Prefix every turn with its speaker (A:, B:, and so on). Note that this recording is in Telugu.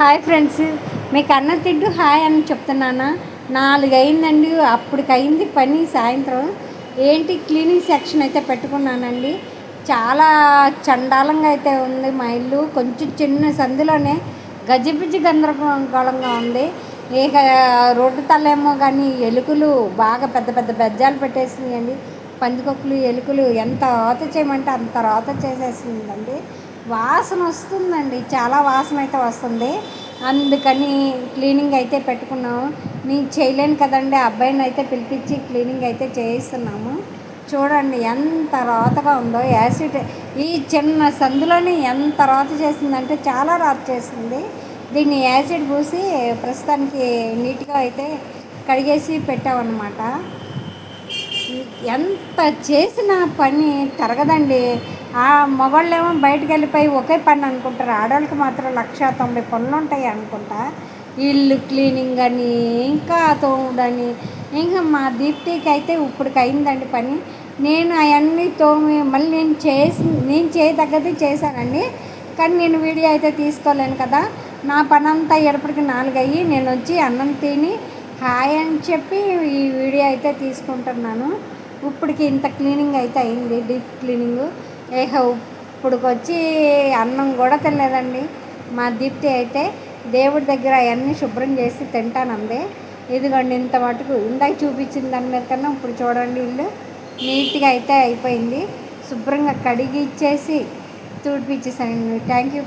A: హాయ్ ఫ్రెండ్స్, మీకు అన్నం తింటూ హాయ్ అని చెప్తున్నానా. 4 అయిందండి, అప్పటికి అయింది పని. సాయంత్రం ఏంటి క్లీనింగ్ సెక్షన్ అయితే పెట్టుకున్నానండి. చాలా చండాలంగా అయితే ఉంది మా ఇల్లు. కొంచెం చిన్న సందులోనే గజిబిజి గందరగోళంగా ఉంది. ఇక రోడ్డు తల్లేమో కానీ ఎలుకలు బాగా పెద్ద పెద్ద బెజ్జాలు పెట్టేసినాయండి. పందికొక్కులు, ఎలుకలు ఎంత రోత చేయమంటే అంత రోత చేసేసిందండి. వాసన వస్తుందండి, చాలా వాసన అయితే వస్తుంది. అందుకని క్లీనింగ్ అయితే పెట్టుకున్నాము. నేను చేయలేను కదండి, అబ్బాయిని అయితే పిలిపించి క్లీనింగ్ అయితే చేయిస్తున్నాము. చూడండి ఎంత రోతగా ఉందో. యాసిడ్ ఈ చిన్న సందులోనే ఎంత రోత చేసిందంటే చాలా రోత చేసింది. దీన్ని యాసిడ్ పూసి ప్రస్తుతానికి నీట్గా అయితే కడిగేసి పెట్టామన్నమాట. ఎంత చేసిన పని తరగదండి. ఆ మగవాళ్ళేమో బయటకు వెళ్ళిపోయి ఒకే పని అనుకుంటారు, ఆడవాళ్ళకి మాత్రం 190 పనులు ఉంటాయి అనుకుంటా. ఇల్లు క్లీనింగ్ అని, ఇంకా తోముడని, ఇంకా మా దీప్తికి అయితే ఇప్పటికి అయిందండి పని. నేను అవన్నీ తోమి మళ్ళీ నేను చేయదగ్గది చేశానండి. కానీ నేను వీడియో అయితే తీసుకోలేను కదా. నా పని అంతా ఎప్పటికి 4 అయ్యి నేను వచ్చి అన్నం తిని హాయ్ అని చెప్పి ఈ వీడియో అయితే తీసుకుంటున్నాను. ఇప్పటికి ఇంత క్లీనింగ్ అయితే అయింది, డీప్ క్లీనింగు. ఇప్పటికి వచ్చి అన్నం కూడా తినలేదండి. మా దీప్తి అయితే దేవుడి దగ్గర అవన్నీ శుభ్రం చేసి తింటానంది. ఇదిగోండి ఇంత మటుకు ఇందాక చూపించిన దాని మీద కన్నా ఇప్పుడు చూడండి ఇల్లు నీట్గా అయితే అయిపోయింది. శుభ్రంగా కడిగి ఇచ్చేసి తుడిపిచ్చేసాను. Thank you.